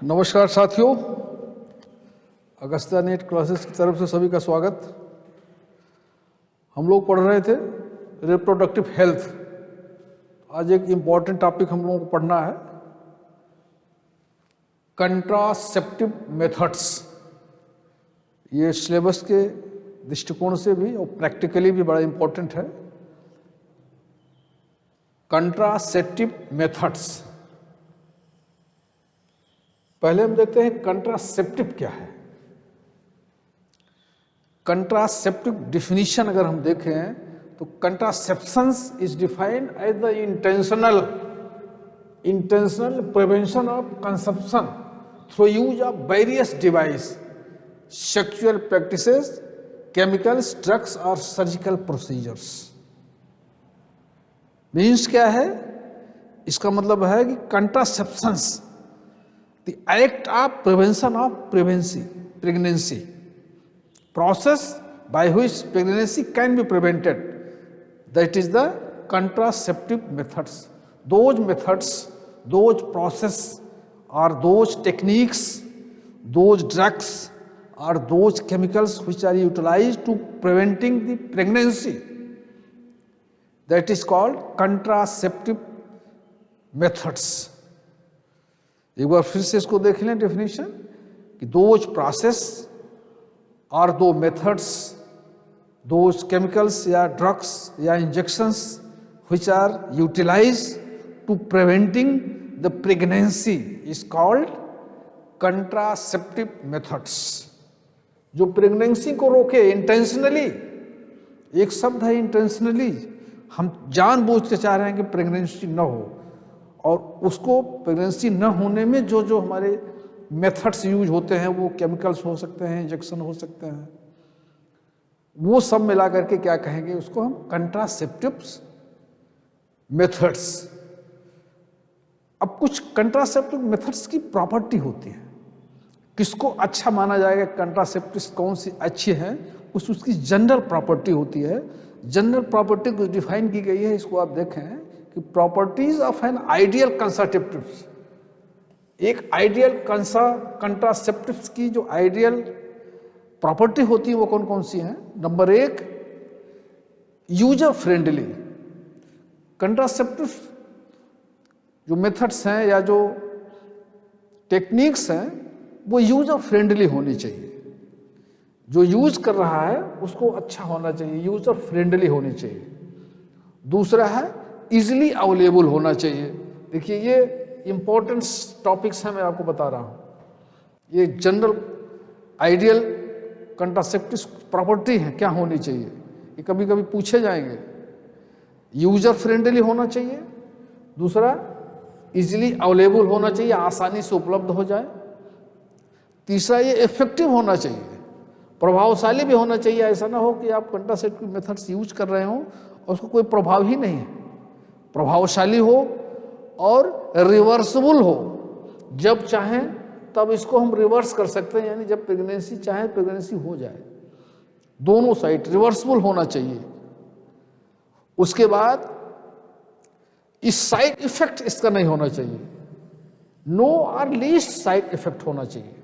नमस्कार साथियों, Agastya net classes की तरफ से सभी का स्वागत। हम लोग पढ़ रहे थे रिप्रोडक्टिव हेल्थ। आज एक इम्पॉर्टेंट टॉपिक हम लोगों को पढ़ना है, कंट्रासेप्टिव मेथड्स। ये सिलेबस के दृष्टिकोण से भी और प्रैक्टिकली भी बड़ा इम्पोर्टेंट है। Contraceptive methods. पहले हम देखते हैं कंट्रासेप्टिव क्या है। कंट्रासेप्टिव डिफिनीशन अगर हम देखें तो contraceptions is defined as the intentional prevention of conception through use of various device, sexual practices, chemicals, drugs और सर्जिकल प्रोसीजर्स। मीन्स क्या है? इसका मतलब है कि कंट्रासेप्शंस, the act of prevention of pregnancy, process by which pregnancy can be prevented, that is the contraceptive methods. Those methods, those process or those techniques, those drugs or those chemicals which are utilized to preventing the pregnancy, that is called contraceptive methods. एक बार फिर से इसको देख लें definition कि those process और दो methods, those chemicals या ड्रग्स या injections which are utilize to preventing the pregnancy is called contraceptive methods. जो प्रेगनेंसी को रोके इंटेंशनली, एक शब्द है इंटेंशनली, हम जानबूझ के चाह रहे हैं कि प्रेगनेंसी न हो, और उसको प्रेगनेंसी न होने में जो जो हमारे मेथड्स यूज होते हैं, वो केमिकल्स हो सकते हैं, इंजेक्शन हो सकते हैं, वो सब मिला करके क्या कहेंगे? उसको हम कंट्रासेप्टिव मेथड्स। अब कुछ कंट्रासेप्टिव मेथड्स की प्रॉपर्टी होती है, किसको अच्छा माना जाएगा, कंट्रासेप्टिव कौन सी अच्छी है, उसकी जनरल प्रॉपर्टी होती है। जनरल प्रॉपर्टी को डिफाइन की गई है, इसको आप देखें, properties of an ideal contraceptive. एक आइडियल कंट्रासेप्टिव की जो आइडियल प्रॉपर्टी होती है वो कौन कौन सी हैं? नंबर एक, यूजर फ्रेंडली। कंट्रासेप्टिव जो मेथड्स हैं या जो टेक्निक्स हैं वो यूजर फ्रेंडली होनी चाहिए। जो यूज कर रहा है उसको अच्छा होना चाहिए, यूजर फ्रेंडली होनी चाहिए। दूसरा है इजिली अवेलेबल होना चाहिए। देखिए, ये इंपॉर्टेंट टॉपिक्स हैं, मैं आपको बता रहा हूं। ये जनरल आइडियल कंट्रासेप्टिव प्रॉपर्टी है, क्या होनी चाहिए, ये कभी कभी पूछे जाएंगे। यूजर फ्रेंडली होना चाहिए, दूसरा इजिली अवेलेबल होना चाहिए, आसानी से उपलब्ध हो जाए, तीसरा ये इफेक्टिव होना चाहिए, प्रभावशाली भी होना चाहिए। ऐसा ना हो कि आप कंट्रासेप्टिव मेथड्स यूज कर रहे हो और उसको कोई प्रभाव ही नहीं है। प्रभावशाली हो और रिवर्सिबल हो, जब चाहें तब इसको हम रिवर्स कर सकते हैं, यानी जब प्रेगनेंसी चाहे प्रेगनेंसी हो जाए। दोनों साइड रिवर्सिबल होना चाहिए। उसके बाद इस साइड इफेक्ट इसका नहीं होना चाहिए, नो और लीस्ट साइड इफेक्ट होना चाहिए।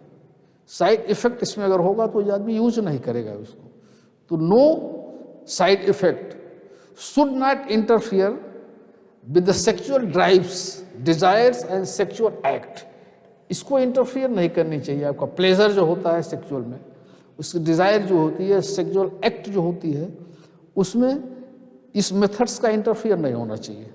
साइड इफेक्ट इसमें अगर होगा तो आदमी यूज नहीं करेगा उसको। तो no side effect, should not interfere with the sexual drives, desires and sexual act. इसको इंटरफियर नहीं करनी चाहिए। आपका प्लेजर जो होता है सेक्सुअल में, उसकी डिजायर जो होती है, सेक्सुअल एक्ट जो होती है, उसमें इस मेथड्स का इंटरफियर नहीं होना चाहिए।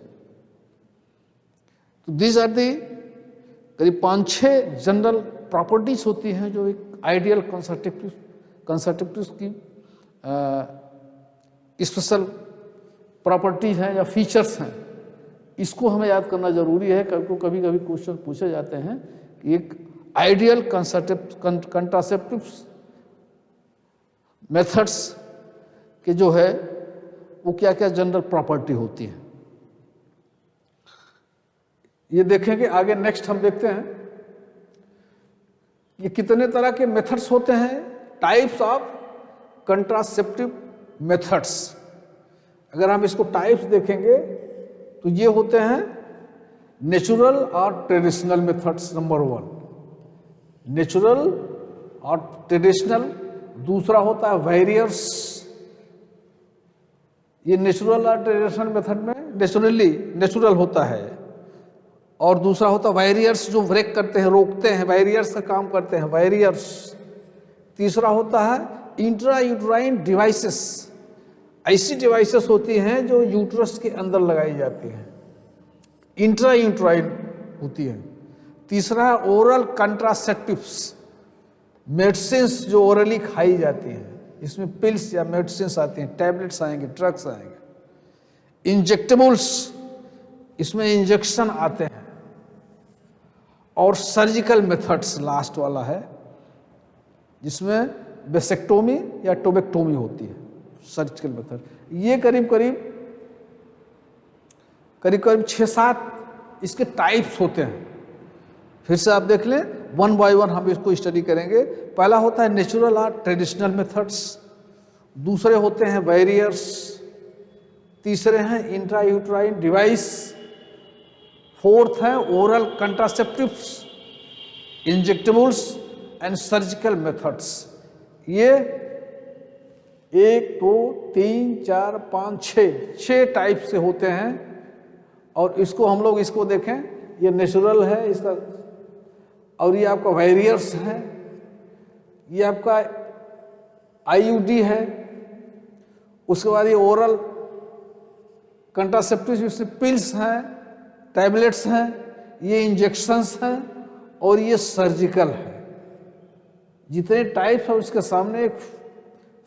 तो दीज आर दी करीब 5-6 जनरल प्रॉपर्टीज होती हैं जो एक आइडियल कंट्रासेप्टिव की स्पेशल प्रॉपर्टीज हैं या फीचर्स हैं। इसको हमें याद करना जरूरी है, क्योंकि कभी कभी क्वेश्चन पूछे जाते हैं कि एक आइडियल कंट्रासेप्टिव मेथड्स के जो है वो क्या क्या जनरल प्रॉपर्टी होती है। ये देखेंगे आगे। नेक्स्ट हम देखते हैं ये कितने तरह के मेथड्स होते हैं, टाइप्स ऑफ कंट्रासेप्टिव मेथड्स। अगर हम इसको टाइप्स देखेंगे तो ये होते हैं नेचुरल और ट्रेडिशनल मेथड्स नंबर 1। नेचुरल और ट्रेडिशनल, दूसरा होता है वेरियर्स। ये नेचुरल और ट्रेडिशनल मेथड में नेचुरल होता है, और दूसरा होता है वेरियर्स जो ब्रेक करते हैं, रोकते हैं, वेरियर्स का काम करते हैं वेरियर्स। तीसरा होता है इंट्रा यूट्राइन डिवाइसेस, ऐसी डिवाइसेस होती हैं जो यूट्रस के अंदर लगाई जाती हैं, इंट्रा यूट्राइन होती हैं। तीसरा है ओरल कंट्रासेप्टिव्स, मेडिसिन्स जो ओरली खाई जाती हैं, इसमें पिल्स या मेडिसिन्स आती हैं, टैबलेट्स आएंगे, ड्रग्स आएंगे। इंजेक्टेबल्स, इसमें इंजेक्शन आते हैं। और सर्जिकल मेथड्स लास्ट वाला है, जिसमें वेसेक्टोमी या टोबेक्टोमी होती है, सर्जिकल मेथड। ये करीब करीब 6-7 इसके टाइप्स होते हैं। फिर से आप देख लें, वन बाय वन हम इसको स्टडी करेंगे। पहला होता है नेचुरल और ट्रेडिशनल मेथड्स, दूसरे होते हैं बैरियर्स, तीसरे हैं इंट्रा यूट्राइन डिवाइस, फोर्थ है oral contraceptives, injectables and surgical methods. ये 1 2 3 4 5 6 टाइप से होते हैं। और इसको हम लोग इसको देखें, ये नेचुरल है इसका, और ये आपका वेरियर्स है, ये आपका आईयूडी है, उसके बाद ये ओरल कंट्रासेप्टिव, इसमें पिल्स हैं, टैबलेट्स हैं, ये इंजेक्शंस हैं, और ये सर्जिकल है। जितने टाइप्स है उसके सामने एक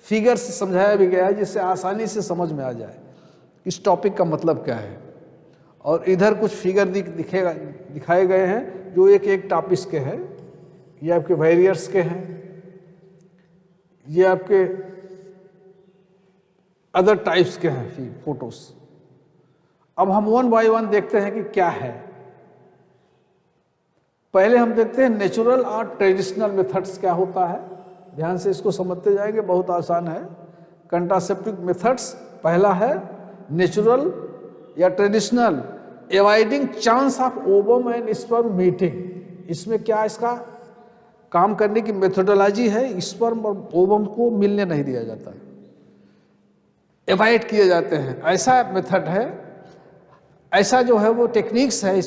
फिगर से समझाया भी गया है, जिससे आसानी से समझ में आ जाए इस टॉपिक का मतलब क्या है। और इधर कुछ फिगर दिखाए गए हैं जो एक टॉपिक के हैं। ये आपके वेरियर्स के हैं, ये आपके अदर टाइप्स के हैं फोटोस। अब हम वन बाय वन देखते हैं कि क्या है। पहले हम देखते हैं नेचुरल और ट्रेडिशनल मेथड्स क्या होता है। ध्यान से इसको समझते जाएंगे, बहुत आसान है। कंट्रासेप्टिव मेथड्स, पहला है नेचुरल या traditional, avoiding chance of ovum and sperm meeting. इसमें क्या इसका काम करने की मेथोडोलॉजी है, स्पर्म और ओवम को मिलने नहीं दिया जाता, एवॉइड किए जाते हैं, ऐसा मेथड है, ऐसा जो है वो टेक्निक्स है।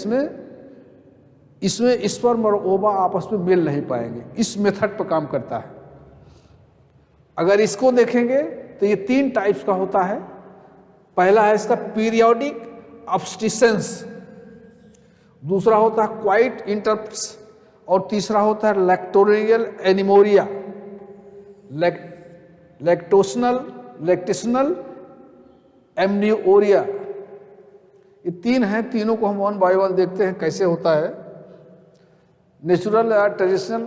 इसमें स्पर्म और ओवा आपस में मिल नहीं पाएंगे, इस मेथड पर काम करता है। अगर इसको देखेंगे तो ये 3 टाइप्स का होता है। पहला है इसका पीरियोडिक ऑब्स्टिसेंस, दूसरा होता है क्वाइट इंटरप्ट्स, और तीसरा होता है लैक्टोरियल एनिमोरिया, लैक्टेशनल एमनियोरिया। ये 3 हैं, तीनों को हम वन बाय वन देखते हैं कैसे होता है। नेचुरल या ट्रेडिशनल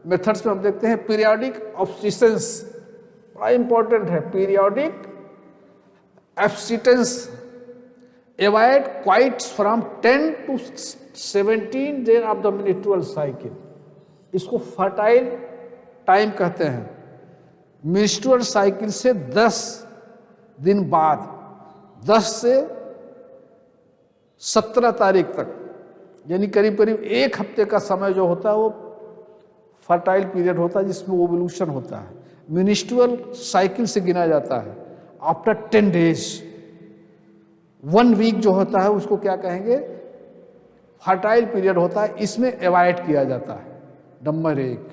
मेथड्स में हम देखते हैं पीरियोडिक ऑब्स्टिसेंस, बड़ा इंपॉर्टेंट है। Periodic abstinence avoid coitus from 10 to 17 days of the menstrual cycle. इसको फर्टाइल टाइम कहते हैं। मिनिस्ट्रुअल साइकिल से 10 दिन बाद, 10 से 17 तारीख तक, यानी करीब करीब 1 हफ्ते का समय जो होता है वो फर्टाइल पीरियड होता है, जिसमें ओवल्यूशन होता है। मिनिस्ट्रुअल साइकिल से गिना जाता है। आफ्टर 10 डेज, 1 वीक जो होता है उसको क्या कहेंगे, फर्टाइल पीरियड होता है। इसमें एवॉइड किया जाता है। नंबर 1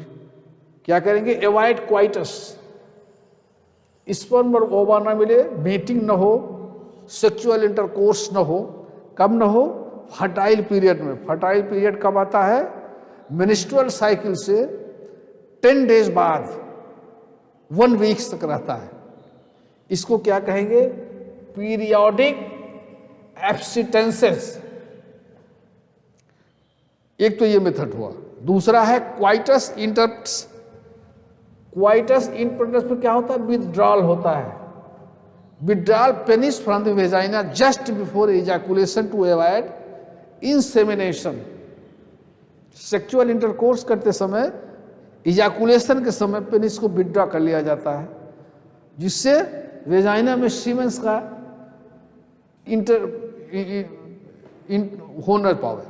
क्या करेंगे, एवॉइड क्वाइटस, स्पर्म और ओवा ना मिले, मीटिंग न हो, सेक्सुअल इंटरकोर्स न हो। कब न हो, फर्टाइल पीरियड में। फर्टाइल पीरियड कब आता है, मिनिस्ट्रुअल साइकिल से 10 डेज बाद 1 वीक तक रहता है। इसको क्या कहेंगे, पीरियोडिक एब्स्टिटेंसेस। एक तो ये मेथड हुआ। दूसरा है क्वाइटस इंटरप्ट्स। क्वाइटस इंटरप्ट्स में क्या होता है, विथड्रॉल होता है। Withdrawal penis from the vagina just before ejaculation to avoid insemination. Sexual intercourse करते समय, इजैकुलेशन के समय पेनिस को विथड्रॉ कर लिया जाता है, जिससे वेजाइना में सीमेंस का हो न पावे।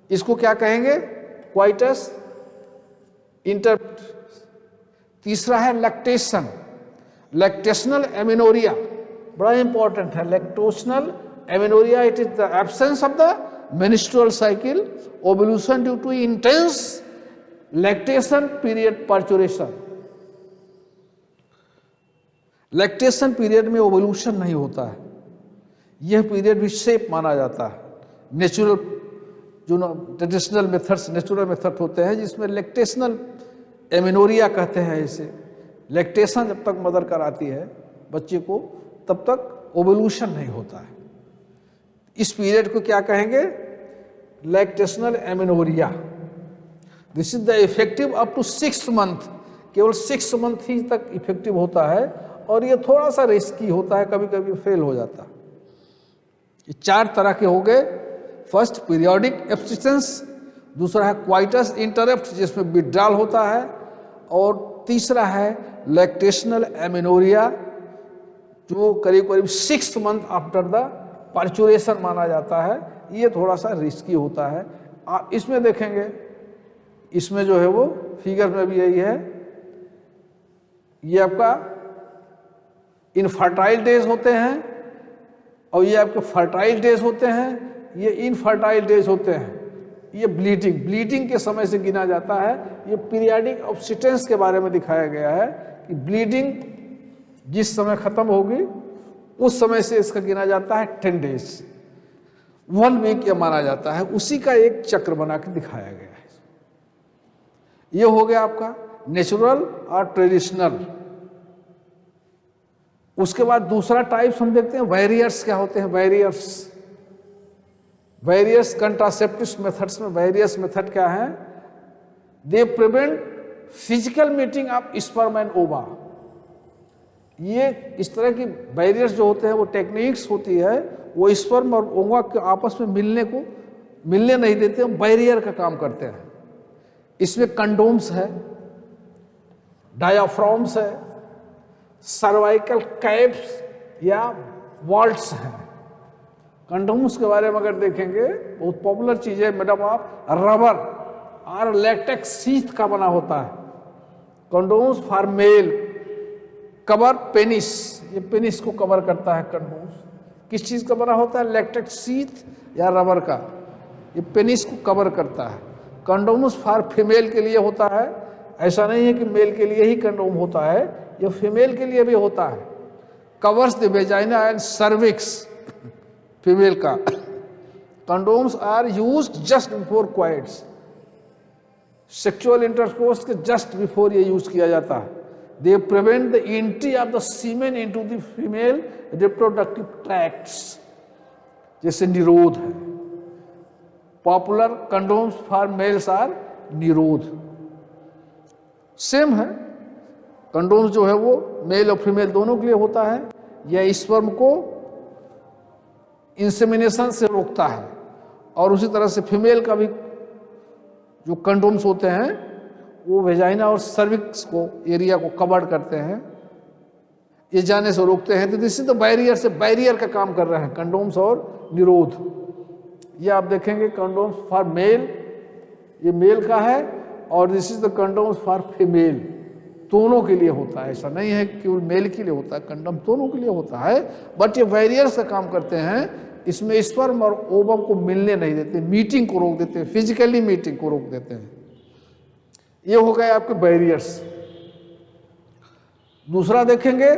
इसको क्या कहेंगे, क्वाइटस इंटर तीसरा है लैक्टेशन, लैक्टेशनल एमिनोरिया, बड़ा इंपॉर्टेंट है। Lactational amenorrhoea, it is the absence of the menstrual cycle, ovulation due to intense lactation period parturition. Lactation period में ओवुलेशन नहीं होता है, यह पीरियड भी सेफ माना जाता है। नेचुरल जो ट्रेडिशनल मेथड्स, नेचुरल मेथड होते हैं जिसमें लैक्टेशनल एमिनोरिया कहते हैं इसे। लैक्टेशन जब तक मदर कराती है बच्चे को तब तक ओवुलेशन नहीं होता है। इस पीरियड को क्या कहेंगे? Lactational amenorrhoea. This is the effective up to 6 month, केवल 6 मंथ ही तक इफेक्टिव होता है और ये थोड़ा सा रिस्की होता है, कभी कभी फेल हो जाता है। ये 4 तरह के हो गए। फर्स्ट पीरियोडिक एब्स्टिसेंस, दूसरा है क्वाइटस इंटरप्ट जिसमें विड्रॉल होता है, और तीसरा है लैक्टेशनल एमिनोरिया जो करीब करीब 6 मंथ आफ्टर द पार्चुरेशन माना जाता है। ये थोड़ा सा रिस्की होता है। आप इसमें देखेंगे, इसमें जो है वो फिगर में भी यही है, ये आपका इनफर्टाइल डेज होते हैं और ये आपके फर्टाइल डेज होते हैं। ये इनफर्टाइल डेज होते हैं, ये ब्लीडिंग के समय से गिना जाता है। ये पीरियाडिक ऑब्स्टिटेंस के बारे में दिखाया गया है कि ब्लीडिंग जिस समय खत्म होगी उस समय से इसका गिना जाता है 10 डेज, 1 वीक ये माना जाता है। उसी का एक चक्र बना के दिखाया गया है। ये हो गया आपका नेचुरल और ट्रेडिशनल। उसके बाद दूसरा टाइप्स हम देखते हैं वेरियर्स क्या होते हैं। वेरियस कंट्रासेप्टिव मेथड्स में वेरियस मेथड क्या है? They prevent physical meeting of sperm and ओवा। ये इस तरह की बैरियर्स जो होते हैं वो टेक्निक्स होती है, वो स्पर्म और ओवा के आपस में मिलने नहीं देते, हम बैरियर का काम करते हैं। इसमें कंडोम्स है, डायाफ्राम्स है, सर्वाइकल कैप्स या वॉल्ट्स हैं। कंडोम्स के बारे में अगर देखेंगे, बहुत पॉपुलर चीज है, मेडम ऑफ रबर और लैटेक्स सीथ का बना होता है। Condoms for male cover penis, ये पेनिस को कवर करता है कंडोम्स। किस चीज का बना होता है? लैटेक्स सीथ या रबर का, ये पेनिस को कवर करता है। कंडोम्स फॉर फीमेल के लिए होता है, ऐसा नहीं है कि मेल के लिए ही कंडोम होता है, ये फीमेल के लिए भी होता है। Covers the vagina and cervix, female का। Condoms are used just before coitus, sexual intercourse के जस्ट बिफोर ये यूज किया जाता है। They prevent the entry of the semen into the female reproductive tracts, जैसे निरोध है। Popular condoms for males are Nirodh. Same है, condoms जो है वो मेल और फीमेल दोनों के लिए होता है। यह स्पर्म को इंसेमिनेशन से रोकता है, और उसी तरह से फीमेल का भी जो कंडोम्स होते हैं वो वेजाइना और सर्विक्स को एरिया को कवर करते हैं, ये जाने से रोकते हैं। तो दिस इज द बैरियर, से बैरियर का काम कर रहे हैं कंडोम्स और निरोध। ये आप देखेंगे कंडोम्स फॉर मेल, ये मेल का है, और this is the condoms for female, दोनों के लिए होता है। ऐसा नहीं है कि केवल मेल के लिए होता है, कंडोम दोनों के लिए होता है। बट ये बैरियर्स का काम करते हैं, इसमें स्पर्म और ओवम को मिलने नहीं देते, मीटिंग को रोक देते हैं, फिजिकली मीटिंग को रोक देते हैं। ये हो गए आपके बैरियर्स। दूसरा देखेंगे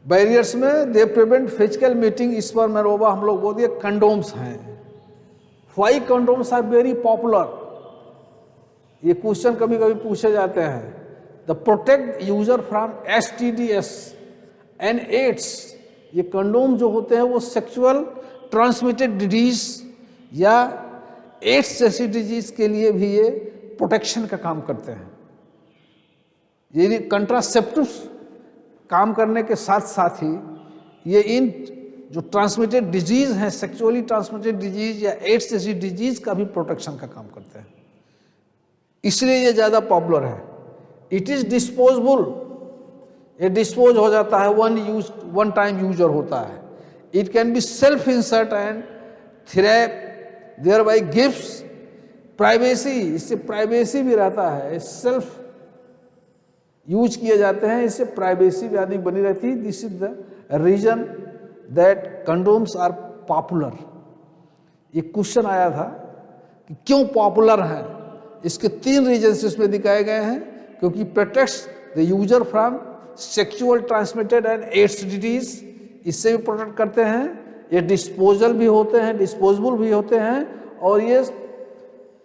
बैरियर्स में, they prevent physical meeting sperm और ओवा, हम लोग बोल दिए कंडोम्स हैं। Why condoms are very popular, ये क्वेश्चन कभी कभी पूछे जाते हैं। The protect user from STDs and AIDS, ये कंडोम जो होते हैं वो सेक्सुअल ट्रांसमिटेड डिजीज या एड्स जैसी डिजीज के लिए भी ये प्रोटेक्शन का काम करते हैं। ये कंट्रासेप्टिव्स काम करने के साथ साथ ही ये इन जो ट्रांसमिटेड डिजीज हैं, सेक्सुअली ट्रांसमिटेड डिजीज या एड्स जैसी डिजीज का भी प्रोटेक्शन का काम करते हैं, इसलिए ये ज़्यादा पॉपुलर है। इट इज़ डिस्पोजेबल, ये डिस्पोज हो जाता है, वन टाइम यूजर होता है। It can be self insert and थेरेप, देयर बाई गिव्स प्राइवेसी, इससे प्राइवेसी भी रहता है, सेल्फ यूज किए जाते हैं, इससे प्राइवेसी भी आदि बनी रहती है। This is the reason that condoms are popular. ये क्वेश्चन आया था कि क्यों पॉपुलर है, इसके 3 रीजन्स इसमें दिखाए गए हैं। क्योंकि protects the user from sexual transmitted and STDs, इससे भी प्रोटेक्ट करते हैं। ये डिस्पोजल भी होते हैं, डिस्पोजेबल भी होते हैं, और ये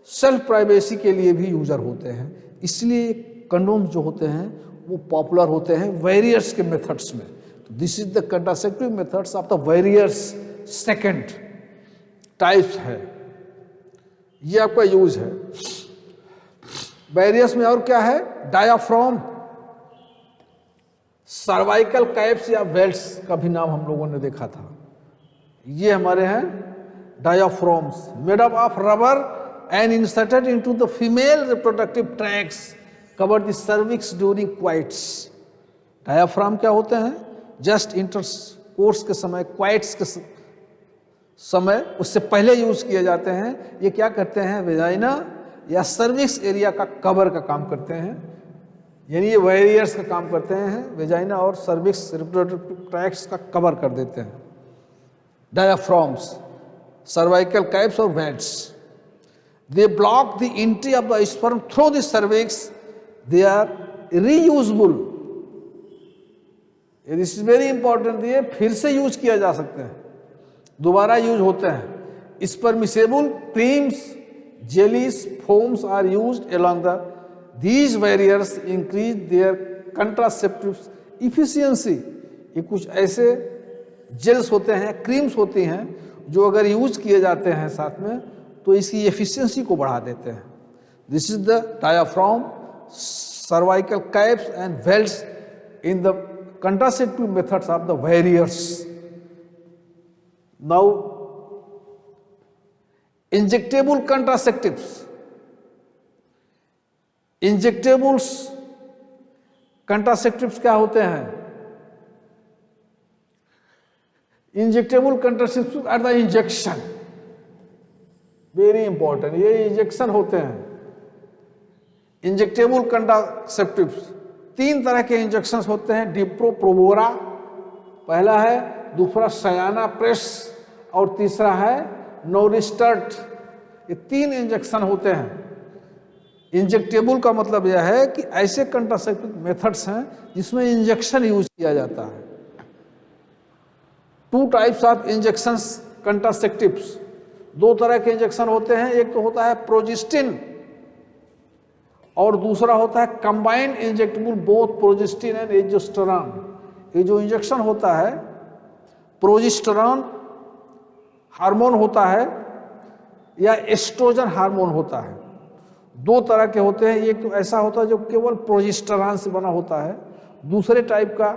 सेल्फ प्राइवेसी के लिए भी यूजर होते हैं। इसलिए कंडोम्स जो होते हैं वो पॉपुलर होते हैं वेरियस के मेथड्स में। तो this is the contraceptive methods of the various second types है, ये आपका यूज है। वेरियस में और क्या है, डायाफ्राम, सर्वाइकल कैप्स या बेल्ट्स का भी नाम हम लोगों ने देखा था। ये हमारे हैं diaphragms, made up of rubber and inserted into the female reproductive tracts cover the cervix during coitus. Diaphragm क्या होते हैं, जस्ट इंटरकोर्स के समय, क्वाइट्स के समय, उससे पहले यूज किए जाते हैं। ये क्या करते हैं, वेजाइना या सर्विक्स एरिया का कवर का काम करते हैं, यानी ये वेरियर्स का काम करते हैं, वेजाइना और सर्विक्स रिप्रोडक्टिव ट्रैक्ट्स का कवर कर देते हैं। डायाफ्राम्स, सर्वाइकल कैप्स और vents, they block the entry of the sperm through the cervix. They are reusable. This is very important. ये फिर से यूज किया जा सकते हैं, दोबारा यूज होते हैं। Spermisable creams, jellies, foams are used along the these barriers increase their contraceptive efficiency. ये कुछ ऐसे जेल्स होते हैं, क्रीम्स होती हैं जो अगर यूज किए जाते हैं साथ में तो इसकी एफिशिएंसी को बढ़ा देते हैं। This is the diaphragm, cervical caps and belts in the contraceptive methods of the barriers. Now injectable contraceptives, injectables contraceptives क्या होते हैं, injectable contraceptives are the injection, very important, ये इंजेक्शन होते हैं। इंजेक्टेबल कंट्रासेप्टिव्स 3 तरह के इंजेक्शन होते हैं, डिप्रो प्रोवोरा पहला है, दूसरा सयाना प्रेस और तीसरा है नोरिस्टर्ट। ये 3 इंजेक्शन होते हैं। इंजेक्टेबल का मतलब यह है कि ऐसे कंट्रासेप्टिव मेथड्स हैं जिसमें इंजेक्शन यूज किया जाता है। 2 टाइप्स ऑफ इंजेक्शंस कंट्रासेप्टिव्स, 2 तरह के इंजेक्शन होते हैं। एक तो होता है प्रोजेस्टिन और दूसरा होता है combined injectable both progestin and oestrogen. ये जो इंजेक्शन होता है, प्रोजेस्टेरॉन हार्मोन होता है या एस्ट्रोजन हार्मोन होता है, 2 तरह के होते हैं। एक तो ऐसा होता है जो केवल प्रोजेस्टेरॉन से बना होता है, दूसरे टाइप का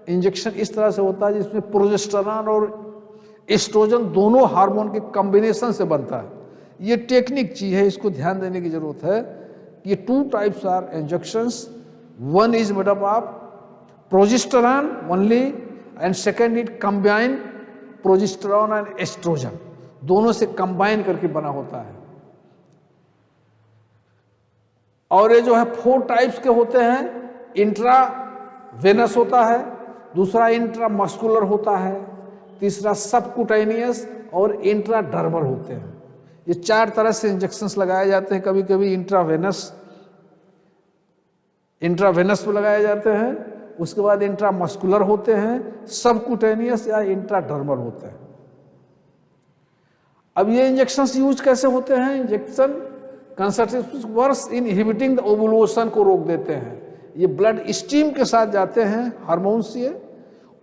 इंजेक्शन इस तरह से होता है जिसमें प्रोजेस्टेरॉन और एस्ट्रोजन दोनों हार्मोन के कॉम्बिनेशन से बनता है। ये टेक्निक चीज है, इसको ध्यान देने की जरूरत है। ये 2 types are injections, one is made up of progesterone only and second is combined progesterone and oestrogen, दोनों से कंबाइन करके बना होता है। और ये जो है 4 टाइप्स के होते हैं, इंट्रावेनस होता है, दूसरा इंट्रामस्कुलर होता है, तीसरा सबकुटेनियस और इंट्राडर्मल होते हैं। ये 4 तरह से इंजेक्शंस लगाए जाते हैं। कभी कभी इंट्रावेनस में लगाए जाते हैं, उसके बाद इंट्रामस्कुलर होते हैं, सबकुटेनियस या इंट्राडर्मल होते हैं। अब ये इंजेक्शंस यूज कैसे होते हैं, injection concentration works in inhibiting the ovulation को रोक देते हैं। ये ब्लड स्ट्रीम के साथ जाते हैं, हार्मोन्स ये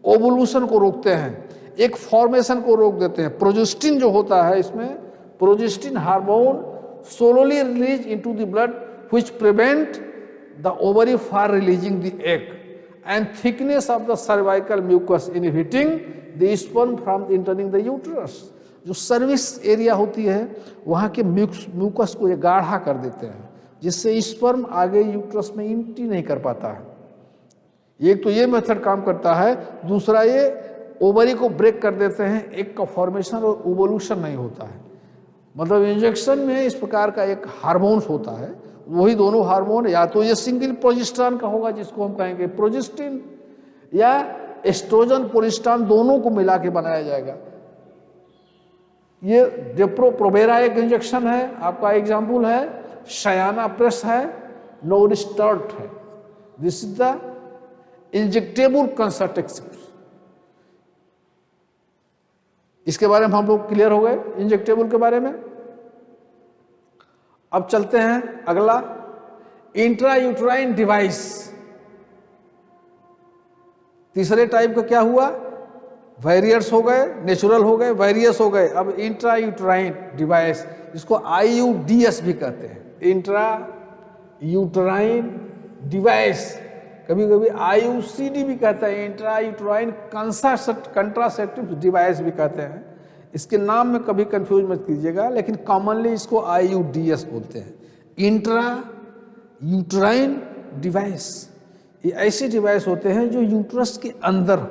ओवुलेशन को रोकते हैं, एक फॉर्मेशन को रोक देते हैं। प्रोजेस्टिन जो होता है, इसमें progestin hormone solely release into the blood which prevent the ovary for releasing the egg and thickness of the cervical mucus inhibiting the sperm from entering the uterus. जो सर्विक्स एरिया होती है वहाँ के mucus को ये गाढ़ा कर देते हैं, जिससे स्पर्म आगे यूट्रस में एंट्री नहीं कर पाता है। एक तो ये मेथड काम करता है, दूसरा ये ओवरी को ब्रेक कर देते हैं, एग का फॉर्मेशन और ओवुलेशन नहीं होता है। मतलब इंजेक्शन में इस प्रकार का एक हार्मोन्स होता है, वही दोनों हार्मोन या तो ये सिंगल प्रोजेस्टेरॉन का होगा जिसको हम कहेंगे प्रोजेस्टिन, या एस्ट्रोजन प्रोजेस्टेरॉन, दोनों को मिला के बनाया जाएगा। ये डेप्रो प्रोवेरा एक इंजेक्शन है, आपका एग्जाम्पल है शयाना प्रेस है, नोरिस्टर्ट है। दिस इज द इंजेक्टेबल कंसर्टेक्सिव। इसके बारे में हम लोग क्लियर हो गए इंजेक्टेबल के बारे में। अब चलते हैं अगला, इंट्रायूट्राइन डिवाइस। तीसरे टाइप का क्या हुआ, वेरियर्स हो गए, नेचुरल हो गए, वेरियस हो गए। अब इंट्रायूट्राइन डिवाइस, जिसको IUDS भी कहते हैं, इंट्रा यूट्राइन डिवाइस, कभी कभी IUCD भी कहते हैं, इंट्रा यूट्राइन कंट्रासेप्टिव डिवाइस भी कहते हैं। इसके नाम में कभी कंफ्यूज मत कीजिएगा, लेकिन कॉमनली इसको IUDS बोलते हैं, इंट्रा यूट्राइन डिवाइस। ये ऐसे डिवाइस होते हैं जो यूट्रस के अंदर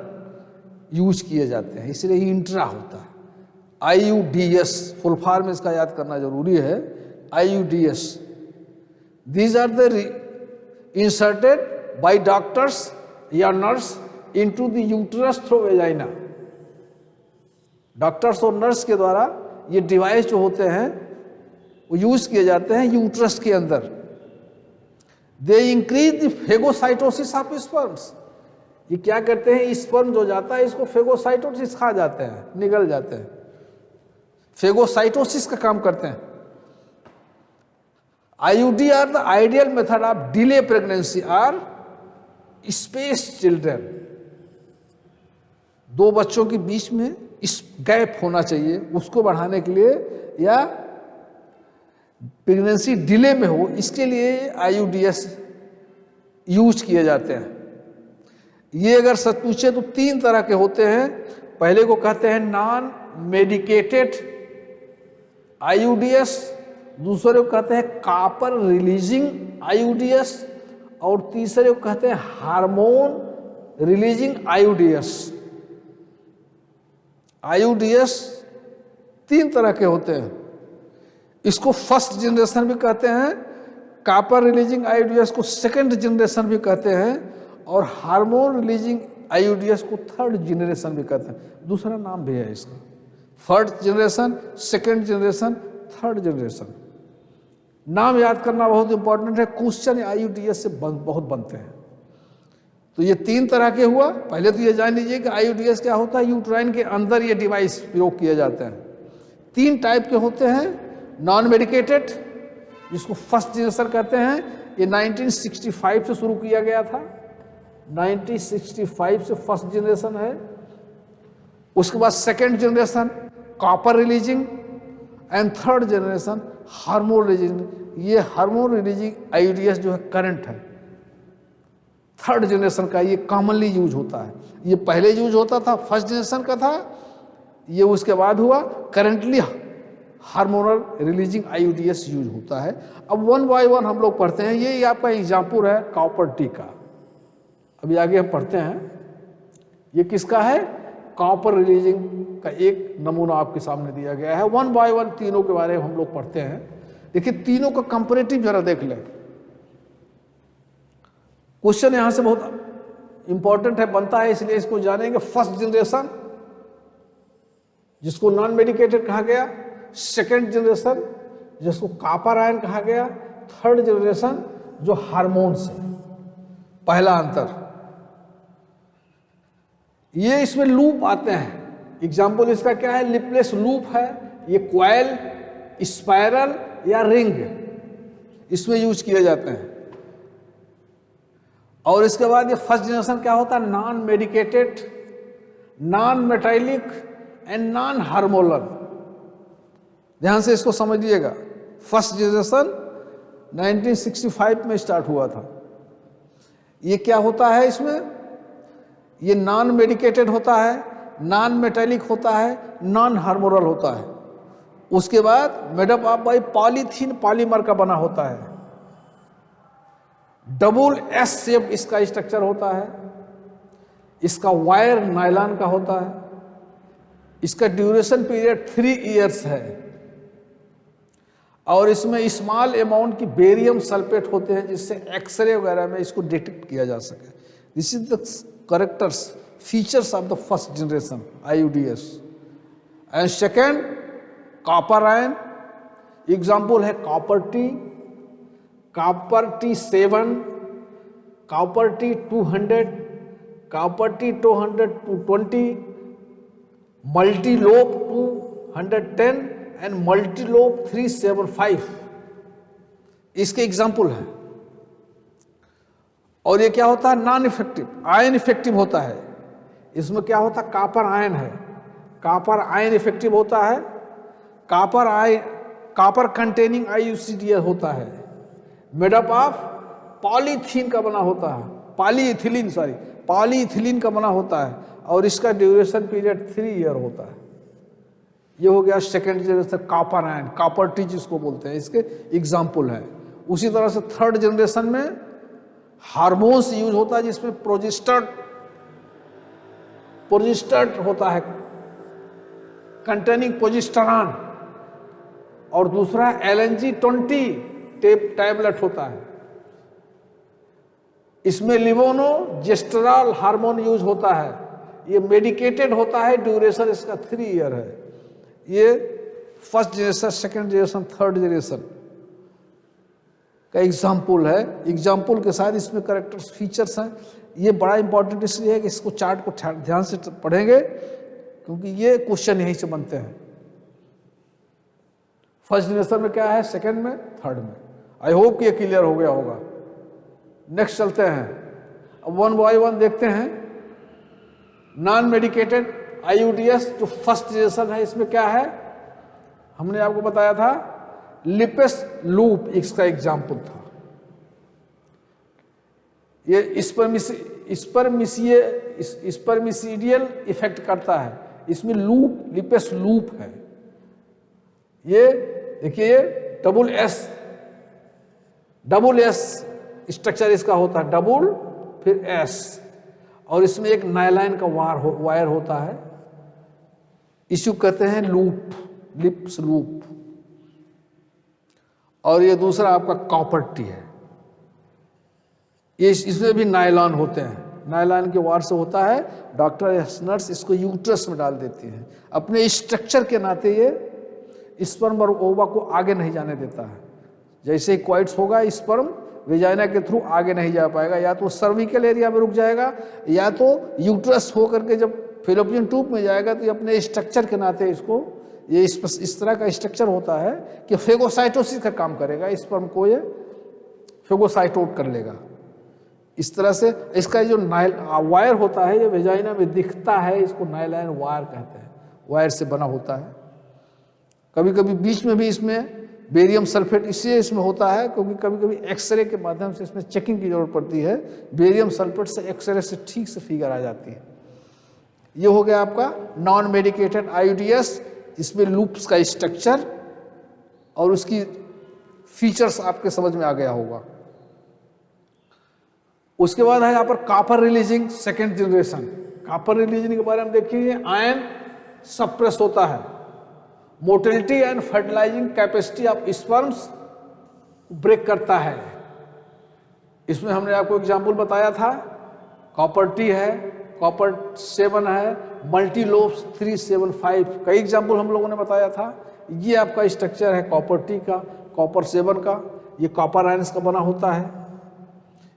यूज किए जाते हैं, इसलिए इंट्रा होता है। IUDS फुल फॉर्म इसका याद करना जरूरी है, IUDS। These are the inserted by doctors या nurse into the uterus through vagina. Doctors और नर्स के द्वारा ये डिवाइस जो होते हैं वो यूज किए जाते हैं यूट्रस के अंदर। They increase the phagocytosis of sperms. ये क्या करते हैं, स्पर्म जो जाता है इसको फेगोसाइटोसिस खा जाते हैं, निगल जाते हैं, फेगोसाइटोसिस का काम करते हैं। IUD are the ideal method of delay pregnancy are space children. दो बच्चों के बीच में इस गैप होना चाहिए, उसको बढ़ाने के लिए या प्रेगनेंसी डिले में हो, इसके लिए IUDS यूज किए जाते हैं। ये अगर सच पूछे तो 3 तरह के होते हैं। पहले को कहते हैं नॉन मेडिकेटेड IUDS, दूसरे को कहते हैं कॉपर रिलीजिंग IUDS, और तीसरे को कहते हैं हार्मोन रिलीजिंग IUDS। IUDS 3 तरह के होते हैं। इसको फर्स्ट जनरेशन भी कहते हैं, कॉपर रिलीजिंग IUDS को सेकंड जनरेशन भी कहते हैं, और हार्मोन रिलीजिंग IUDS को थर्ड जनरेशन भी कहते हैं। दूसरा नाम भी है इसका, first generation, second generation, third generation. नाम याद करना बहुत इंपॉर्टेंट है, क्वेश्चन IUDS से बहुत बनते हैं। तो ये 3 तरह के हुआ। पहले तो ये जान लीजिए कि IUDS क्या होता है, यूट्राइन के अंदर ये डिवाइस प्रयोग किए जाते हैं। 3 टाइप के होते हैं, नॉन मेडिकेटेड जिसको फर्स्ट जनरेशन कहते हैं, ये 1965 से शुरू किया गया था, 1965 से फर्स्ट जनरेशन है। उसके बाद second generation copper releasing, and third generation hormone releasing. ये हार्मोन रिलीजिंग IUDS जो है करंट है, थर्ड जनरेशन का ये कॉमनली यूज होता है। ये पहले यूज होता था, फर्स्ट जनरेशन का था, ये उसके बाद हुआ। Currently hormonal releasing IUDS use होता है। अब 1 बाय 1 हम लोग पढ़ते हैं। ये आपका एग्जाम्पल है कॉपर टी का। अभी आगे हम पढ़ते हैं, ये किसका है, कॉपर रिलीजिंग का एक नमूना आपके सामने दिया गया है। 1 बाय 1 तीनों के बारे में हम लोग पढ़ते हैं। देखिए तीनों का कंपैरेटिव जरा देख लें। क्वेश्चन यहां से बहुत इंपॉर्टेंट है, बनता है, इसलिए इसको जानेंगे। फर्स्ट जनरेशन जिसको नॉन मेडिकेटेड कहा गया, सेकेंड जनरेशन जिसको कॉपर आयन कहा गया, थर्ड जनरेशन जो हार्मोन्स है। पहला अंतर ये, इसमें लूप आते हैं। एग्जाम्पल इसका क्या है, लिपलेस लूप है। ये क्वाइल, स्पाइरल या रिंग इसमें यूज किए जाते हैं। और इसके बाद ये फर्स्ट जनरेशन क्या होता है, non medicated, non metallic and non hormonal. ध्यान से इसको समझिएगा। फर्स्ट जनरेशन 1965 में स्टार्ट हुआ था। ये क्या होता है, इसमें ये नॉन मेडिकेटेड होता है, नॉन मेटालिक होता है, नॉन हार्मोनल होता है। उसके बाद made up of by polythene polymer का बना होता है। डबल S शेप इसका स्ट्रक्चर होता है। इसका वायर नायलॉन का होता है। इसका ड्यूरेशन पीरियड 3 इयर्स है। और इसमें स्मॉल अमाउंट की बेरियम सल्फेट होते हैं जिससे एक्सरे वगैरह में इसको डिटेक्ट किया जा सके। This is the characters features of the first generation IUDs। And second copper ion, example है copper T7, copper T200, copper T220, multiload 210 and multiload 375, इसके एग्जाम्पल है। और ये क्या होता है, नॉन इफेक्टिव, आयन इफेक्टिव होता है। इसमें क्या होता है, कॉपर आयन है, कॉपर आयन इफेक्टिव होता है। कॉपर कंटेनिंग IUCD होता है, मेड अप ऑफ पॉलीथीन का बना होता है, पॉलीइथिलीन का बना होता है, और इसका ड्यूरेशन पीरियड 3 ईयर होता है। ये हो गया second generation copper ion, copper T जिसको बोलते हैं, इसके एग्जाम्पल है। उसी तरह से थर्ड जनरेशन में हार्मोन्स यूज होता है जिसमें प्रोजेस्टेट होता है कंटेनिंग प्रोजेस्टेरॉन, और दूसरा LNG-20 टैबलेट होता है, इसमें लिवोनोजेस्टेरॉल हार्मोन यूज होता है। ये मेडिकेटेड होता है, ड्यूरेशन इसका 3 ईयर है। ये first generation, second generation, third generation का एग्जाम्पल है। एग्जाम्पल के साथ इसमें करेक्टर्स फीचर्स हैं। ये बड़ा इंपॉर्टेंट इसलिए है कि इसको चार्ट को ध्यान से पढ़ेंगे क्योंकि ये क्वेश्चन यहीं से बनते हैं। फर्स्ट जनरेशन में क्या है, सेकेंड में, थर्ड में। आई होप कि ये क्लियर हो गया होगा। नेक्स्ट चलते हैं, अब 1 by 1 देखते हैं। नॉन मेडिकेटेड IUDs जो फर्स्ट जनरेशन है, इसमें क्या है, हमने आपको बताया था लिपेस लूप इसका एग्जाम्पल था। ये स्पर्मिसीडियल इफेक्ट करता है, इसमें लूप, लिपेस लूप है। ये देखिए डबल एस स्ट्रक्चर इसका होता है, डबल फिर S, और इसमें एक नायलॉन का वायर होता है, इसी को कहते हैं लूप, लिप्स लूप। और ये दूसरा आपका कॉपर T है, ये इसमें भी नायलॉन होते हैं, नायलॉन के वायर से होता है। डॉक्टर या नर्स इसको यूट्रस में डाल देती है। अपने स्ट्रक्चर के नाते ये स्पर्म और ओवा को आगे नहीं जाने देता है। जैसे ही क्वाइट्स होगा, स्पर्म वेजाइना के थ्रू आगे नहीं जा पाएगा, या तो सर्विकल एरिया में रुक जाएगा, या तो यूट्रस होकर के जब फेलोपियन ट्यूब में जाएगा तो ये अपने स्ट्रक्चर के नाते इसको, ये इस तरह का स्ट्रक्चर होता है कि फेगोसाइटोसिस का काम करेगा, स्पर्म को ये फेगोसाइटोट कर लेगा। इस तरह से इसका जो वायर होता है, ये वेजाइना में दिखता है, इसको नायलॉन वायर कहते हैं, वायर से बना होता है। कभी कभी बीच में भी इसमें बेरियम सल्फेट इसलिए इसमें होता है क्योंकि कभी कभी एक्सरे के माध्यम से इसमें चेकिंग की जरूरत पड़ती है। बेरियम सल्फेट से एक्सरे से ठीक से फिगर आ जाती है। ये हो गया आपका नॉन मेडिकेटेड IUDs, इसमें लूप्स का स्ट्रक्चर और उसकी फीचर्स आपके समझ में आ गया होगा। उसके बाद है यहाँ पर copper releasing second generation. Copper releasing के बारे में देखिए, आयन सप्रेस होता है, motility and fertilising capacity of sperms break करता है। इसमें हमने आपको एग्जाम्पल बताया था, कॉपर T है, कॉपर 7 है, मल्टीलोप्स 375, कई एग्जाम्पल हम लोगों ने बताया था। ये आपका स्ट्रक्चर है कॉपर T का, कॉपर 7 का, ये कॉपर आयंस का बना होता है।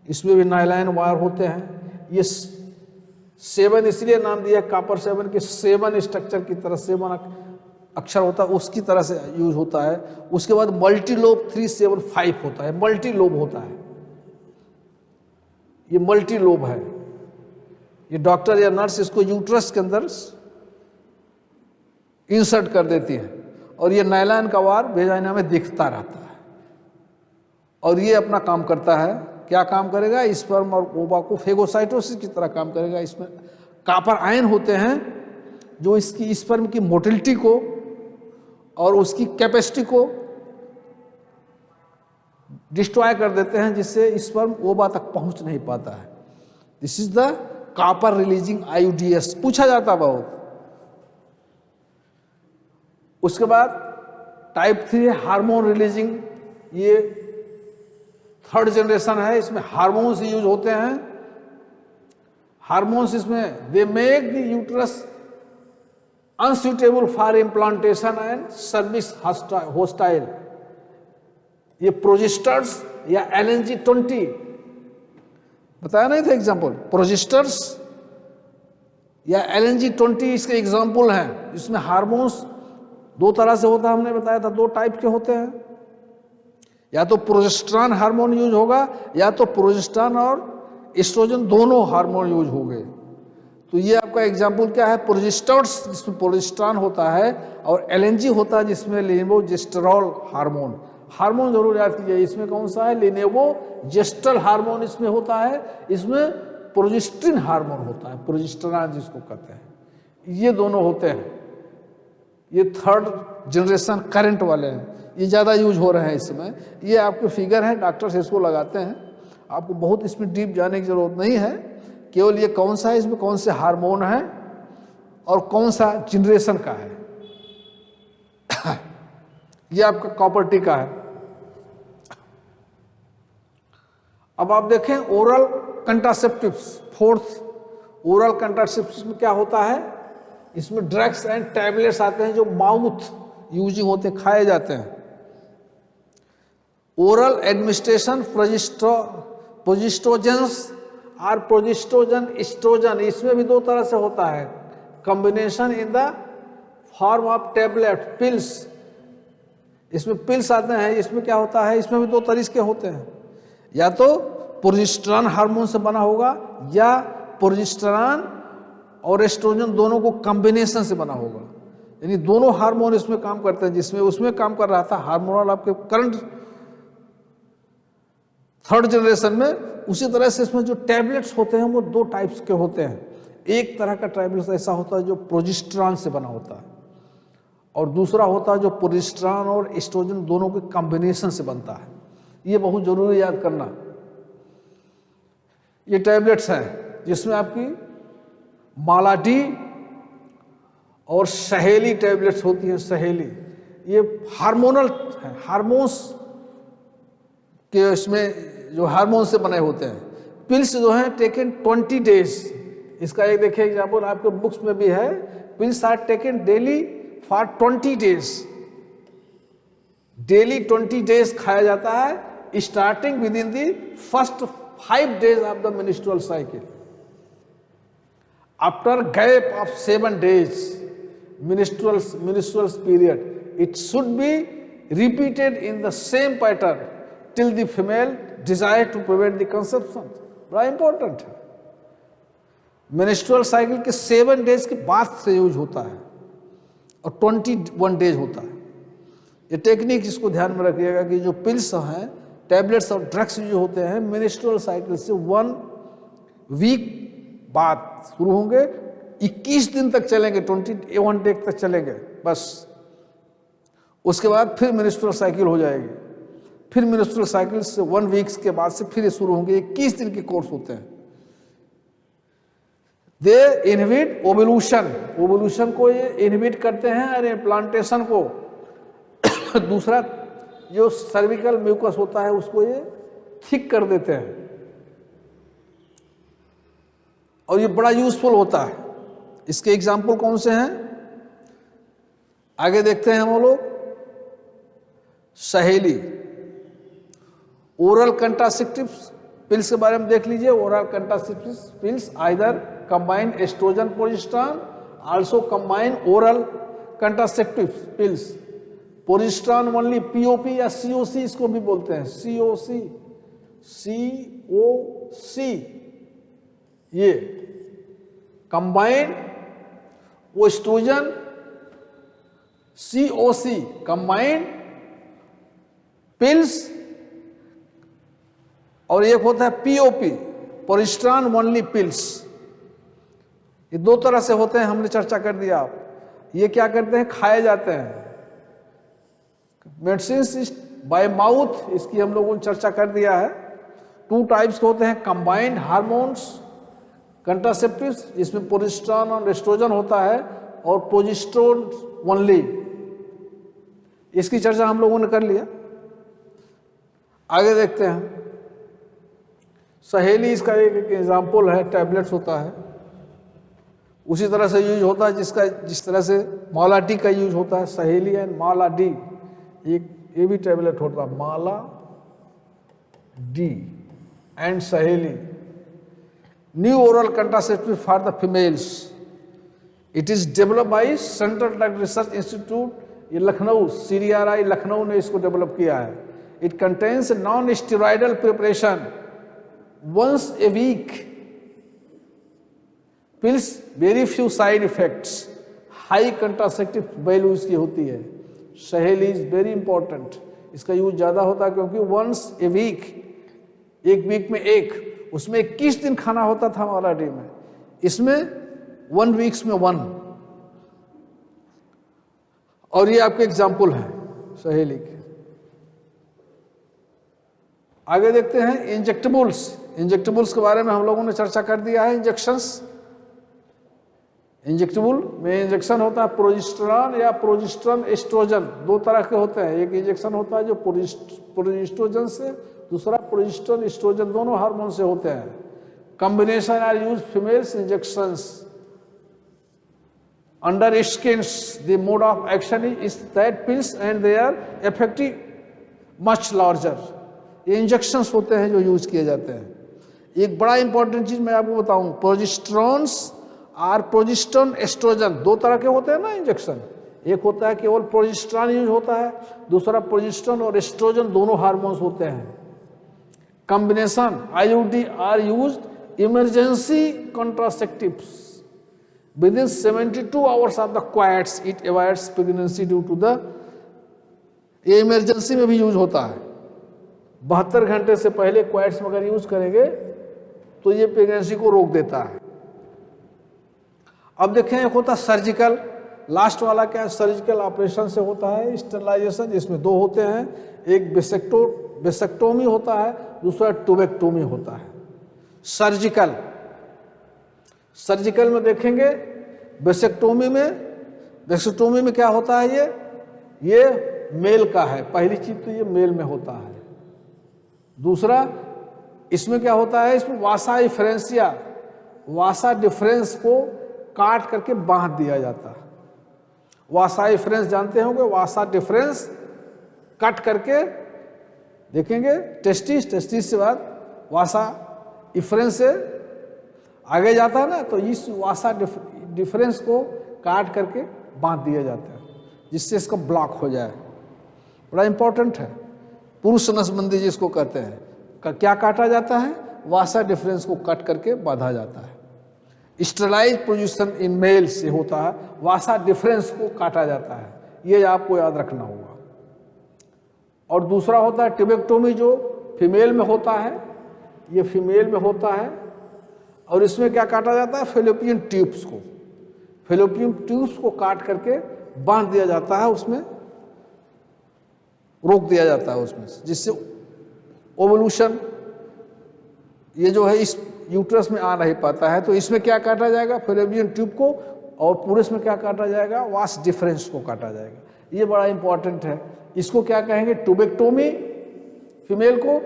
इसमें भी नायलॉन वायर होते हैं। ये 7 इसलिए नाम दिया कॉपर 7 के 7 स्ट्रक्चर की तरह 7 अक्षर होता है, उसकी तरह से यूज होता है। उसके बाद मल्टीलोब 375 होता है, मल्टीलोब होता है, ये मल्टीलोब है। ये डॉक्टर या नर्स इसको यूट्रस के अंदर इंसर्ट कर देती है और ये नायलॉन का वार वेजाइना में दिखता रहता है और ये अपना काम करता है। क्या काम करेगा? स्पर्म और ओवा को फेगोसाइटोसिस की तरह काम करेगा। इसमें कॉपर आयन होते हैं जो इसकी स्पर्म की मोटिलिटी को और उसकी कैपेसिटी को डिस्ट्रॉय कर देते हैं, जिससे स्पर्म ओवा तक पहुंच नहीं पाता है। This is the copper releasing आईयूडीएस, पूछा जाता बहुत। उसके बाद टाइप 3 है हार्मोन रिलीजिंग, ये थर्ड जनरेशन है, इसमें हार्मोन्स यूज होते हैं। हार्मोन्स इसमें they make the uterus unsuitable for implantation and service hostile. ये प्रोजेस्टर्स या LNG-20 बताया नहीं था एग्जाम्पल, प्रोजेस्टर्स या LNG-20 इसके एग्जाम्पल हैं। इसमें हार्मोन्स दो तरह से होता है, हमने बताया था, दो टाइप के होते हैं। या तो प्रोजेस्टेरॉन हार्मोन यूज होगा या तो प्रोजेस्टेरॉन और एस्ट्रोजन दोनों हार्मोन यूज हो गए। तो ये आपका एग्जाम्पल क्या है, प्रोजेस्टर्स जिसमें प्रोजेस्टेरॉन होता है और LNG होता है जिसमें लेवोजेस्टेरॉल हार्मोन। हार्मोन जरूर याद कीजिए, इसमें कौन सा है, लेवोजेस्टेरॉल हार्मोन इसमें होता है, इसमें प्रोजेस्टिन हार्मोन होता है, प्रोजेस्टेरॉन जिसको कहते हैं। ये दोनों होते हैं, ये थर्ड जनरेशन करंट वाले हैं, ये ज़्यादा यूज हो रहे हैं इस समय। ये आपके फिगर हैं, डॉक्टर्स इसको लगाते हैं, आपको बहुत इसमें डीप जाने की जरूरत नहीं है, केवल ये कौन सा है, इसमें कौन से हार्मोन है और कौन सा जनरेशन का है। ये आपका कॉपर टी का है। अब आप देखें ओरल कंट्रासेप्टिव्स, फोर्थ ओरल कंट्रासेप्टिव्स में क्या होता है, इसमें ड्रग्स एंड टैबलेट्स आते हैं जो माउथ यूजिंग होते हैं, खाए जाते हैं। ओरल एडमिनिस्ट्रेशन प्रोजेस्ट्रोजेंस और प्रोजेस्ट्रोजन एस्ट्रोजन, इसमें भी दो तरह से होता है, combination in the form of tablet pills. इसमें पिल्स आते हैं, इसमें क्या होता है, इसमें भी दो तरीके के होते हैं, या तो प्रोजेस्टेरॉन हार्मोन से बना होगा या प्रोजेस्टेरॉन और एस्ट्रोजन दोनों को कॉम्बिनेशन से बना होगा, यानी दोनों हार्मोन इसमें काम करते हैं। जिसमें उसमें काम कर रहा था हार्मोनल आपके करंट थर्ड जनरेशन में, उसी तरह से इसमें जो टैबलेट्स होते हैं वो दो टाइप्स के होते हैं। एक तरह का टैबलेट्स ऐसा होता है जो प्रोजेस्टेरॉन से बना होता है, और दूसरा होता है जो प्रोजेस्टेरॉन और एस्ट्रोजन दोनों के कॉम्बिनेशन से बनता है। ये बहुत जरूरी याद करना। ये टैबलेट्स हैं जिसमें आपकी मालाडी और सहेली टैबलेट्स होती हैं। सहेली ये हार्मोनल है, हार्मोन्स के इसमें जो हार्मोन से बने होते हैं। पिल्स जो हैं टेकन 20 डेज, इसका एक देखिए एग्जाम्पल आपके बुक्स में भी है, pills are taken daily for 20 days, daily 20 days खाया जाता है, starting with in the first 5 days of the menstrual cycle. After gap of 7 days menstrual period, it should be repeated in the same pattern till the female desire to prevent the conception. बड़ा important है। मेनिस्ट्रुअल cycle के 7 days के बाद से use होता है और 21 days होता है। ये टेक्निक इसको ध्यान में रखिएगा कि जो पिल्स हैं, टैबलेट्स और ड्रग्स जो होते हैं मेनिस्ट्रुअल साइकिल से 1 week बाद शुरू होंगे, 21 दिन तक चलेंगे, 21 day तक चलेंगे बस। उसके बाद फिर मेनिस्ट्रुअल साइकिल हो जाएगी, फिर मेनिस्ट्रुअल साइकिल से 1 week के बाद से फिर शुरू होंगे। 21 दिन के कोर्स होते हैं। दे इनहिबिट ओवुलेशन, ओवुलेशन को ये इनहिबिट करते हैं और इम्प्लांटेशन को दूसरा जो सर्विकल म्यूकस होता है उसको ये थिक कर देते हैं और ये बड़ा यूजफुल होता है। इसके एग्जाम्पल कौन से हैं आगे देखते हैं हम लोग। सहेली, ओरल कंट्रासेप्टिव्स पिल्स के बारे में देख लीजिए। Oral contraceptive pills either combined oestrogen progesterone, also combined oral contraceptive pills. Progesterone only, POP या सीओसी इसको भी बोलते हैं, सीओसी, सीओसी, ये combined oestrogen, COC combined pills, और एक होता है पीओपी, प्रोजेस्टेरॉन ओनली पिल्स। ये दो तरह से होते हैं, हमने चर्चा कर दिया। आप ये क्या करते हैं, खाए जाते हैं। मेडिसिन बाय माउथ, इसकी हम लोगों ने चर्चा कर दिया है। 2 टाइप्स होते हैं, कंबाइंड हार्मोन्स कंट्रासेप्टिव्स जिसमें प्रोजेस्टेरॉन और एस्ट्रोजन होता है, और प्रोजेस्टेरॉन ओनली। इसकी चर्चा हम लोगों ने कर लिया। आगे देखते हैं, सहेली इसका एक एग्जाम्पल है, टैबलेट्स होता है, उसी तरह से यूज होता है जिस तरह से माला डी का यूज होता है। सहेली एंड माला डी, ये भी टैबलेट होता है, माला डी एंड सहेली। New oral contraceptive for the females, it is develop by central drug research institute, ये लखनऊ, CDRI लखनऊ ने इसको डेवलप किया है। It contains non steroidal preparation once a week, pills, very few side effects, high contraceptive value इसकी होती है। सहेली is very important, इसका यूज ज़्यादा होता है क्योंकि once a week, एक वीक में एक, उसमें 21 दिन खाना होता था माला डी में, इसमें 1 वीक्स में 1। और ये आपके एग्जाम्पल है सहेली के। आगे देखते हैं इंजेक्टेबल्स। इंजेक्टेबल्स के बारे में हम लोगों ने चर्चा कर दिया है। इंजेक्शंस, इंजेक्टेबल में इंजेक्शन होता है प्रोजेस्टेरॉन या प्रोजेस्टेरॉन एस्ट्रोजन, 2 तरह के होते हैं। एक इंजेक्शन होता है जो प्रोजेस्टेरोजन से, दूसरा प्रोजेस्टेरॉन एस्ट्रोजन, दोनों हार्मोन से होते हैं। Combination are use females injections under skins, the mode of action is that pills and they are effective much larger. ये इंजेक्शंस होते हैं जो यूज किए जाते हैं। एक बड़ा इंपॉर्टेंट चीज मैं आपको बताऊं, प्रोजेस्टेरॉन्स और प्रोजेस्टेरॉन एस्ट्रोजन 2 तरह के होते हैं ना इंजेक्शन। एक होता है केवल प्रोजेस्टेरॉन यूज होता है, दूसरा प्रोजेस्टेरॉन और एस्ट्रोजन दोनों हार्मोन्स होते हैं। Combination IUD are used emergency contraceptives within 72 hours of the quads, it avoids pregnancy due to the, ये इमरजेंसी में भी यूज होता है। 72 घंटे से पहले क्वाड्स में अगर यूज करेंगे तो ये प्रेगनेंसी को रोक देता है। अब देखें, एक होता है सर्जिकल, लास्ट वाला क्या है, सर्जिकल ऑपरेशन से होता है स्टरलाइजेशन, जिसमें 2 होते हैं, एक बेसेक्टोमी होता है, दूसरा ट्यूबेक्टोमी होता है। सर्जिकल में देखेंगे, बेसेक्टोमी में क्या होता है, ये मेल का है, पहली चीज तो ये मेल में होता है। दूसरा इसमें क्या होता है, इसमें वासा डिफरेंस को काट करके बांध दिया जाता है। वासा डिफरेंस जानते होंगे, वासा डिफरेंस कट करके देखेंगे टेस्टिस से बाद वासा डिफरेंस से आगे जाता है ना, तो इस वासा डिफरेंस को काट करके बांध दिया जाता है जिससे इसका ब्लॉक हो जाए। बड़ा इंपॉर्टेंट है। पुरुष नसबंदी जिसको कहते हैं, क्या काटा जाता है, वासा डिफरेंस को कट करके बांधा जाता है। स्टेरलाइज पोजीशन इन मेल से होता है, वासा डिफरेंस को काटा जाता है, ये आपको याद रखना होगा। और दूसरा होता है ट्यूबेक्टोमी, जो फीमेल में होता है, ये फीमेल में होता है, और इसमें क्या काटा जाता है, फेलोपियन ट्यूब्स को काट करके बांध दिया जाता है, उसमें रोक दिया जाता है उसमें, जिससे ओवल्यूशन ये जो है इस यूट्रस में आ नहीं पाता है। तो इसमें क्या काटा जाएगा, फेलोपियन ट्यूब को, और पुरुष में क्या काटा जाएगा, वास डिफरेंस को काटा जाएगा। ये बड़ा इंपॉर्टेंट है। इसको क्या कहेंगे, ट्यूबेक्टोमी फीमेल को,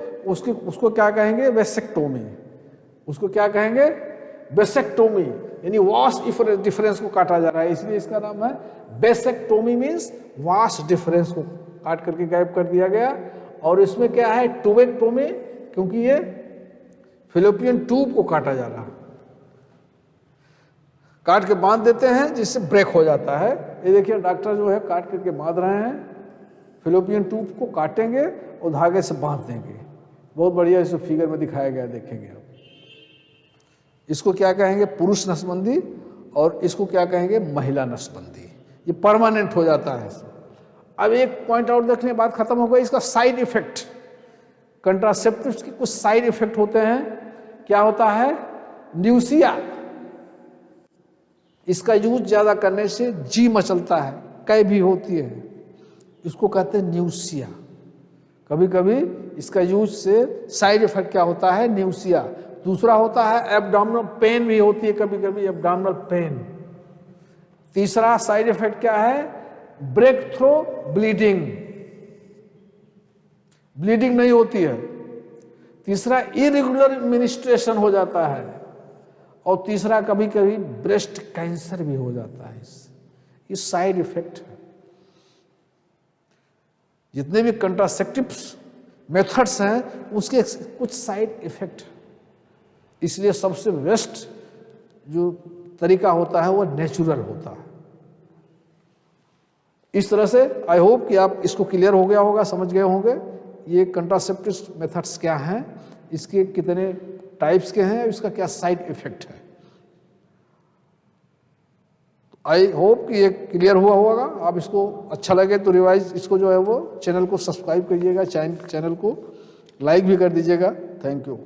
उसको क्या कहेंगे, वेसेक्टोमी, उसको क्या कहेंगे, बेसेक्टोमी, यानी वास डिफरेंस को काटा जा रहा है, इसलिए इसका नाम है बेसेक्टोमी, मीन्स वास डिफरेंस को काट करके गायब कर दिया गया। और इसमें क्या है, ट्यूबेक्टोमी, क्योंकि ये फेलोपियन ट्यूब को काटा जा रहा है, काट के बांध देते हैं जिससे ब्रेक हो जाता है। ये देखिए डॉक्टर जो है काट करके बांध रहे हैं, फेलोपियन ट्यूब को काटेंगे और धागे से बांध देंगे। बहुत बढ़िया इस फिगर में दिखाया गया, देखेंगे आप। इसको क्या कहेंगे, पुरुष नसबंदी, और इसको क्या कहेंगे, महिला नसबंदी। ये परमानेंट हो जाता है। अब एक पॉइंट आउट देखने बात खत्म हो गई। इसका साइड इफेक्ट, कंट्रासेप्टिव्स के कुछ साइड इफेक्ट होते हैं। क्या होता है, न्यूसिया, इसका यूज ज्यादा करने से जी मचलता है, कै भी होती है, इसको कहते हैं न्यूसिया। कभी कभी इसका यूज से साइड इफेक्ट क्या होता है, न्यूसिया। दूसरा होता है एब्डोमिनल पेन भी होती है कभी कभी, एब्डोमिनल पेन। तीसरा साइड इफेक्ट क्या है, ब्रेक थ्रू ब्लीडिंग, ब्लीडिंग नहीं होती है। तीसरा इरेगुलर मिनिस्ट्रेशन हो जाता है। और तीसरा कभी कभी ब्रेस्ट कैंसर भी हो जाता है। इस साइड इफेक्ट है। जितने भी कंट्रासेप्टिव्स मेथड्स हैं उसके कुछ साइड इफेक्ट है। इसलिए सबसे बेस्ट जो तरीका होता है वो नेचुरल होता है। इस तरह से आई होप कि आप इसको क्लियर हो गया होगा, समझ गए होंगे ये कंट्रासेप्टिव मेथड्स क्या हैं, इसके कितने टाइप्स के हैं, इसका क्या साइड इफेक्ट है। आई होप कि ये क्लियर हुआ होगा। आप इसको अच्छा लगे तो रिवाइज इसको जो है वो चैनल को सब्सक्राइब करिएगा, चैनल को लाइक भी कर दीजिएगा। Thank you.